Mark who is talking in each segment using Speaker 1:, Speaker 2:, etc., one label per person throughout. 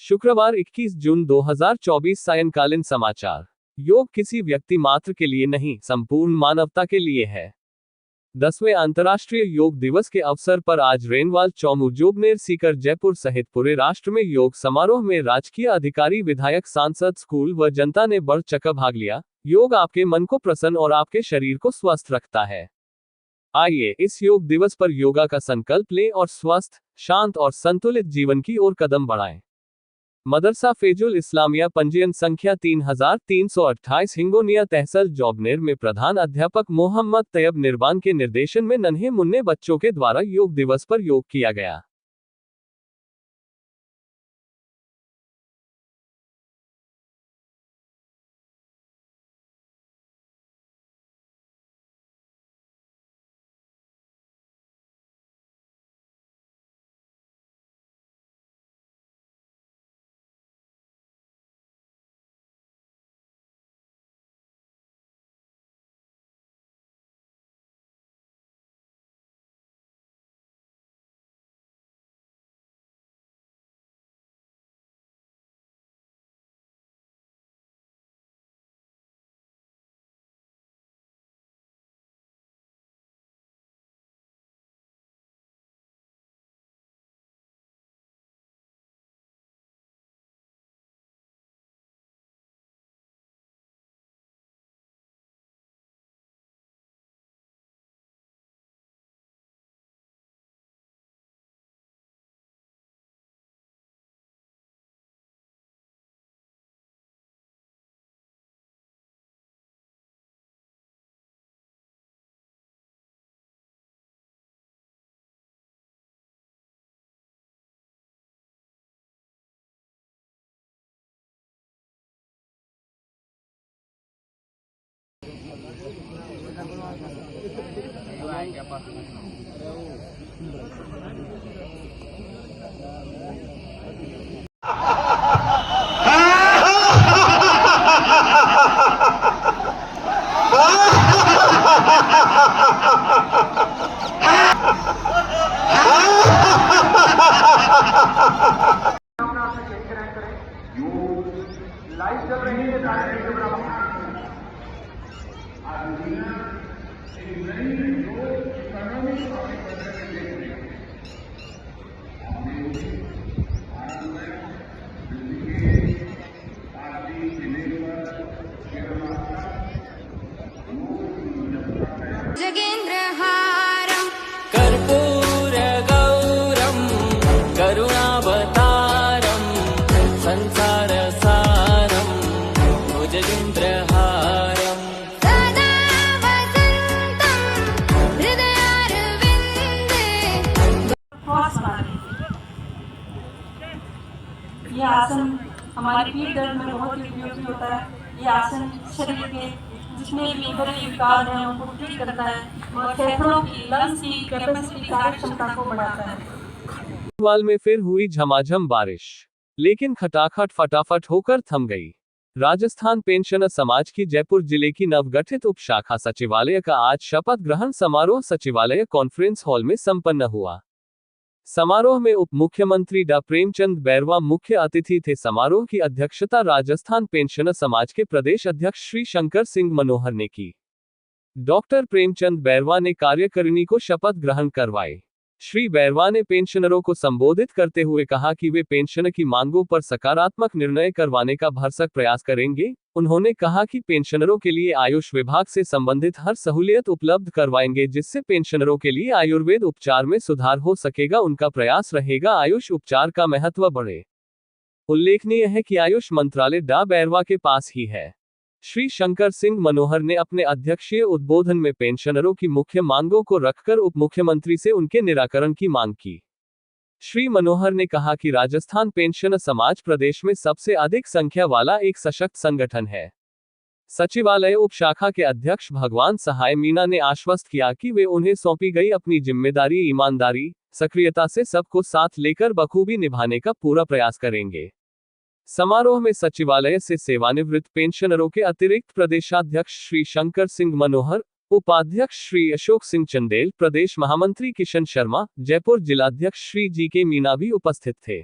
Speaker 1: शुक्रवार 21 जून 2024 सायंकालीन समाचार। योग किसी व्यक्ति मात्र के लिए नहीं, संपूर्ण मानवता के लिए है। 10वें अंतर्राष्ट्रीय योग दिवस के अवसर पर आज रेनवाल चौमू जोबनेर सीकर जयपुर सहित पूरे राष्ट्र में योग समारोह में राजकीय अधिकारी, विधायक, सांसद, स्कूल व जनता ने बढ़ चढ़कर भाग लिया। योग आपके मन को प्रसन्न और आपके शरीर को स्वस्थ रखता है। आइए इस योग दिवस पर योगा का संकल्प लें और स्वस्थ, शांत और संतुलित जीवन की ओर कदम बढ़ाएं। मदरसा फैजुल इस्लामिया पंजीयन संख्या 3328 हिंगोनिया तहसील जोबनेर में प्रधान अध्यापक मोहम्मद तैयब निर्बान के निर्देशन में नन्हे मुन्ने बच्चों के द्वारा योग दिवस पर योग किया गया।
Speaker 2: लाइव चल रही है
Speaker 3: जगेन्द्रहारं कर्पूरगौरं करुणावतारं संसारसारं भुजगेन्द्रहारं सदा वसन्तं हृदयारविन्दे।
Speaker 4: ये आसन हमारे पीठ दर्द में बहुत ही उपयोगी होता है। ये आसन शरीर के जितने भी बड़े विकार हैं उनको ठीक करता है और फेफड़ों की, लंग्स की कैपेसिटी, कार्य क्षमता को बढ़ाता है।
Speaker 1: रेनवाल में फिर हुई झमाझम बारिश, लेकिन खटाखट फटाफट होकर थम गई। राजस्थान पेंशनर समाज की जयपुर जिले की नवगठित उप शाखा सचिवालय का आज शपथ ग्रहण समारोह सचिवालय कॉन्फ्रेंस हॉल में संपन्न हुआ। समारोह में उप मुख्यमंत्री डॉ प्रेमचंद बैरवा मुख्य अतिथि थे। समारोह की अध्यक्षता राजस्थान पेंशनर समाज के प्रदेश अध्यक्ष श्री शंकर सिंह मनोहर ने की। डॉक्टर प्रेमचंद बैरवा ने कार्यकारिणी को शपथ ग्रहण करवाए। श्री बैरवा ने पेंशनरों को संबोधित करते हुए कहा कि वे पेंशन की मांगों पर सकारात्मक निर्णय करवाने का भरसक प्रयास करेंगे। उन्होंने कहा कि पेंशनरों के लिए आयुष विभाग से संबंधित हर सहूलियत उपलब्ध करवाएंगे, जिससे पेंशनरों के लिए आयुर्वेद उपचार में सुधार हो सकेगा। उनका प्रयास रहेगा आयुष उपचार का महत्व बढ़े। उल्लेखनीय है कि आयुष मंत्रालय डॉ बैरवा के पास ही है। श्री शंकर सिंह मनोहर ने अपने अध्यक्षीय उद्बोधन में पेंशनरों की मुख्य मांगों को रखकर उप मुख्यमंत्री से उनके निराकरण की मांग की। श्री मनोहर ने कहा कि राजस्थान पेंशनर समाज प्रदेश में सबसे अधिक संख्या वाला एक सशक्त संगठन है। सचिवालय उप शाखा के अध्यक्ष भगवान सहाय मीना ने आश्वस्त किया कि वे उन्हें सौंपी गई अपनी जिम्मेदारी ईमानदारी, सक्रियता से सबको साथ लेकर बखूबी निभाने का पूरा प्रयास करेंगे। समारोह में सचिवालय से सेवानिवृत्त पेंशनरों के अतिरिक्त प्रदेशाध्यक्ष श्री शंकर सिंह मनोहर, उपाध्यक्ष श्री अशोक सिंह चंदेल, प्रदेश महामंत्री किशन शर्मा, जयपुर जिलाध्यक्ष श्री जी के मीना भी उपस्थित थे।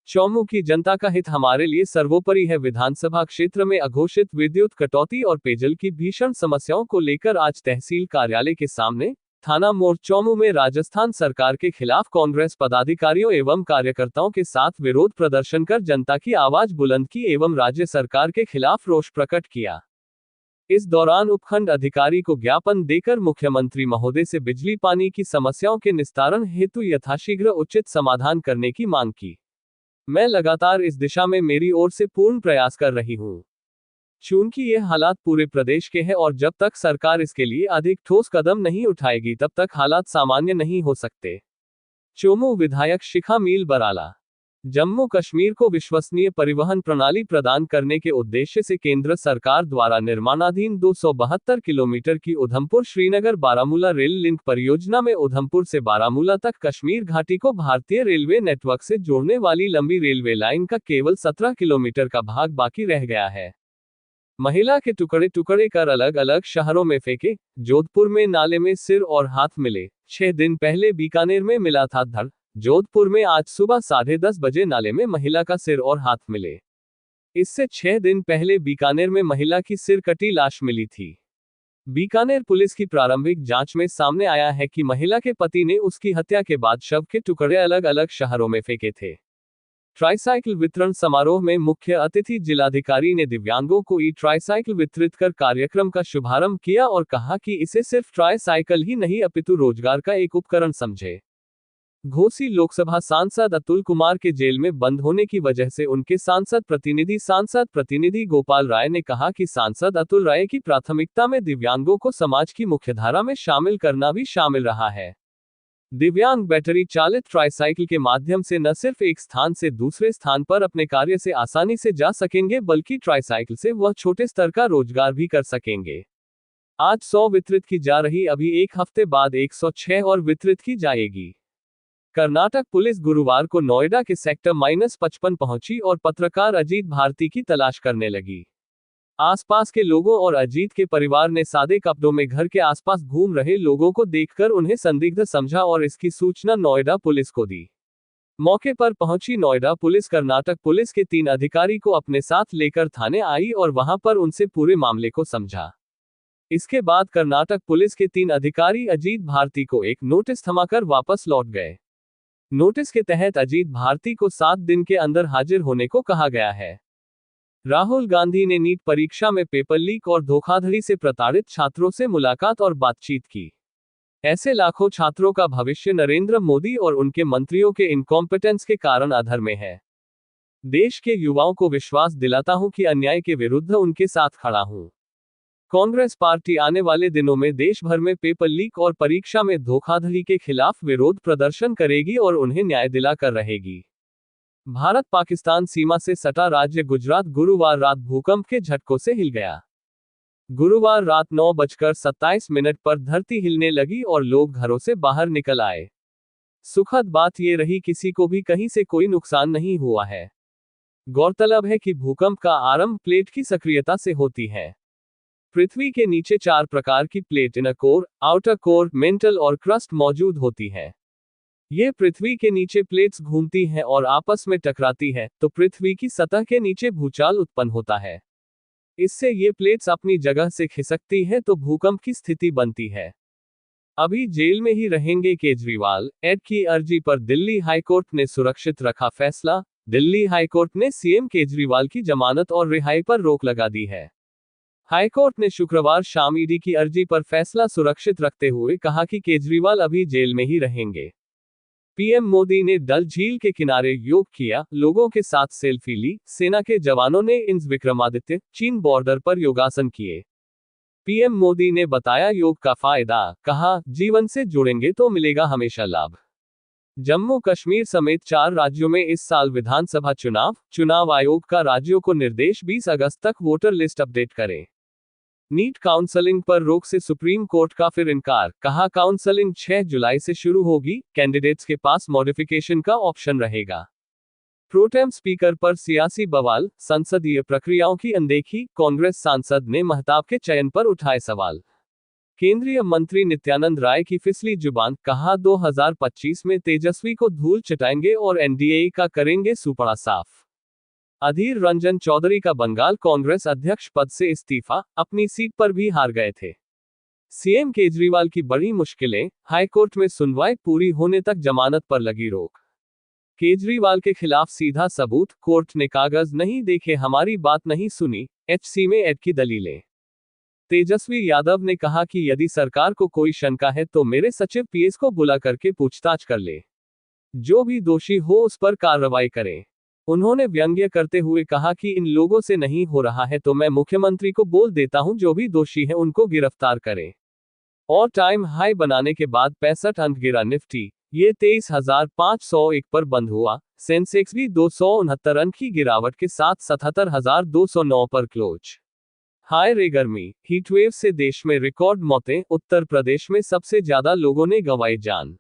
Speaker 1: चौमू की जनता का हित हमारे लिए सर्वोपरि है। विधानसभा क्षेत्र में अघोषित विद्युत कटौती और पेयजल की भीषण समस्याओं को लेकर आज तहसील कार्यालय के सामने थाना मोड़ चौमू में राजस्थान सरकार के खिलाफ कांग्रेस पदाधिकारियों एवं कार्यकर्ताओं के साथ विरोध प्रदर्शन कर जनता की आवाज बुलंद की एवं राज्य सरकार के खिलाफ रोष प्रकट किया। इस दौरान उपखंड अधिकारी को ज्ञापन देकर मुख्यमंत्री महोदय से बिजली पानी की समस्याओं के निस्तारण हेतु यथाशीघ्र उचित समाधान करने की मांग की। मैं लगातार इस दिशा में मेरी ओर से पूर्ण प्रयास कर रही हूं। चूंकि ये हालात पूरे प्रदेश के हैं और जब तक सरकार इसके लिए अधिक ठोस कदम नहीं उठाएगी तब तक हालात सामान्य नहीं हो सकते। चोमू विधायक शिखा मील बराला। जम्मू कश्मीर को विश्वसनीय परिवहन प्रणाली प्रदान करने के उद्देश्य से केंद्र सरकार द्वारा निर्माणाधीन 272 किलोमीटर की उधमपुर श्रीनगर बारामूला रेल लिंक परियोजना में उधमपुर से बारामूला तक कश्मीर घाटी को भारतीय रेलवे नेटवर्क से जोड़ने वाली लंबी रेलवे लाइन का केवल 17 किलोमीटर का भाग बाकी रह गया है। महिला के टुकड़े टुकड़े कर अलग अलग शहरों में फेंके। जोधपुर में नाले में सिर और हाथ मिले। 6 दिन पहले बीकानेर में मिला था धड़। जोधपुर में आज सुबह 10:30 बजे नाले में महिला का सिर और हाथ मिले। इससे 6 दिन पहले बीकानेर में महिला की सिर कटी लाश मिली थी। बीकानेर पुलिस की प्रारंभिक जांच में सामने आया है कि महिला के पति ने उसकी हत्या के बाद शव के टुकड़े अलग अलग शहरों में फेंके थे। ट्राईसाइकिल वितरण समारोह में मुख्य अतिथि जिलाधिकारी ने दिव्यांगों को ट्राईसाइकिल वितरित कर कार्यक्रम का शुभारंभ किया और कहा कि इसे सिर्फ ट्राईसाइकिल ही नहीं अपितु रोजगार का एक उपकरण समझे। घोसी लोकसभा सांसद अतुल कुमार के जेल में बंद होने की वजह से उनके सांसद प्रतिनिधि गोपाल राय ने कहा कि सांसद अतुल राय की प्राथमिकता में दिव्यांगों को समाज की मुख्यधारा में शामिल करना भी शामिल रहा है। दिव्यांग बैटरी चालित ट्राईसाइकिल के माध्यम से न सिर्फ एक स्थान से दूसरे स्थान पर अपने कार्य से आसानी से जा सकेंगे बल्कि ट्राईसाइकिल से वह छोटे स्तर का रोजगार भी कर सकेंगे। आज 100 वितरित की जा रही, अभी एक हफ्ते बाद 106 और वितरित की जाएगी। कर्नाटक पुलिस गुरुवार को नोएडा के सेक्टर -55 पहुंची और पत्रकार अजीत भारती की तलाश करने लगी। आसपास के लोगों और अजीत के परिवार ने सादे कपड़ों में घर के आसपास घूम रहे लोगों को देखकर उन्हें संदिग्ध समझा और इसकी सूचना नोएडा पुलिस को दी। मौके पर पहुंची नोएडा पुलिस कर्नाटक पुलिस के 3 अधिकारी को अपने साथ लेकर थाने आई और वहां पर उनसे पूरे मामले को समझा। इसके बाद कर्नाटक पुलिस के 3 अधिकारी अजीत भारती को एक नोटिस थमाकर वापस लौट गए। नोटिस के तहत अजीत भारती को 7 दिन के अंदर हाजिर होने को कहा गया है। राहुल गांधी ने नीट परीक्षा में पेपर लीक और धोखाधड़ी से प्रताड़ित छात्रों से मुलाकात और बातचीत की। ऐसे लाखों छात्रों का भविष्य नरेंद्र मोदी और उनके मंत्रियों के इनकॉम्पिटेंस के कारण अधर में है। देश के युवाओं को विश्वास दिलाता हूं कि अन्याय के विरुद्ध उनके साथ खड़ा हूं। कांग्रेस पार्टी आने वाले दिनों में देश भर में पेपर लीक और परीक्षा में धोखाधड़ी के खिलाफ विरोध प्रदर्शन करेगी और उन्हें न्याय दिलाकर रहेगी। भारत पाकिस्तान सीमा से सटा राज्य गुजरात गुरुवार रात भूकंप के झटकों से हिल गया। गुरुवार रात 9:27 पर धरती हिलने लगी और लोग घरों से बाहर निकल आए। सुखद बात यह रही किसी को भी कहीं से कोई नुकसान नहीं हुआ है। गौरतलब है कि भूकंप का आरंभ प्लेट की सक्रियता से होती है। पृथ्वी के नीचे 4 प्रकार की plate, inner core, outer core, mental और क्रस्ट मौजूद होती है। ये पृथ्वी के नीचे प्लेट्स घूमती हैं और आपस में टकराती है तो पृथ्वी की सतह के नीचे भूचाल उत्पन्न होता है। इससे ये प्लेट्स अपनी जगह से खिसकती है तो भूकंप की स्थिति बनती है। अभी जेल में ही रहेंगे केजरीवाल, एड की अर्जी पर दिल्ली हाईकोर्ट ने सुरक्षित रखा फैसला। दिल्ली हाईकोर्ट ने सीएम केजरीवाल की जमानत और रिहाई पर रोक लगा दी है। हाईकोर्ट ने शुक्रवार शाम ईडी की अर्जी पर फैसला सुरक्षित रखते हुए कहा कि केजरीवाल अभी जेल में ही रहेंगे। पीएम मोदी ने डल झील के किनारे योग किया, लोगों के साथ सेल्फी ली। सेना के जवानों ने इंस विक्रमादित्य, चीन बॉर्डर पर योगासन किए। पीएम मोदी ने बताया योग का फायदा, कहा जीवन से जुड़ेंगे तो मिलेगा हमेशा लाभ। जम्मू कश्मीर समेत 4 राज्यों में इस साल विधानसभा चुनाव आयोग का राज्यों को निर्देश 20 अगस्त तक वोटर लिस्ट अपडेट करें। नीट काउंसलिंग पर रोक से सुप्रीम कोर्ट का फिर इनकार, कहा काउंसलिंग 6 जुलाई से शुरू होगी, कैंडिडेट्स के पास मॉडिफिकेशन का ऑप्शन रहेगा। प्रोटेम स्पीकर पर सियासी बवाल, संसदीय प्रक्रियाओं की अनदेखी, कांग्रेस सांसद ने महताब के चयन पर उठाए सवाल। केंद्रीय मंत्री नित्यानंद राय की फिसली जुबान, कहा 2025 में तेजस्वी को धूल चटाएंगे और एनडीए का करेंगे सुपड़ा साफ। अधीर रंजन चौधरी का बंगाल कांग्रेस अध्यक्ष पद से इस्तीफा, अपनी सीट पर भी हार गए थे। सीएम केजरीवाल की बड़ी मुश्किलें, हाईकोर्ट में सुनवाई पूरी होने तक जमानत पर लगी रोक। केजरीवाल के खिलाफ सीधा सबूत, कोर्ट ने कागज नहीं देखे, हमारी बात नहीं सुनी, एचसी में ऐड की दलीलें। तेजस्वी यादव ने कहा कि यदि सरकार को कोई शंका है तो मेरे सचिव पीएस को बुला करके पूछताछ कर ले, जो भी दोषी हो उस पर कार्रवाई करें। उन्होंने व्यंग्य करते हुए कहा कि इन लोगों से नहीं हो रहा है तो मैं मुख्यमंत्री को बोल देता हूं, जो भी दोषी है उनको गिरफ्तार करें। और टाइम हाई बनाने के बाद 65 अंक गिरा निफ्टी, ये 23,501 पर बंद हुआ। सेंसेक्स भी 269 अंक की गिरावट के साथ 77,209 पर क्लोज। हाय रे गर्मी, हीटवेव से देश में रिकॉर्ड मौतें, उत्तर प्रदेश में सबसे ज्यादा लोगों ने गंवाई जान।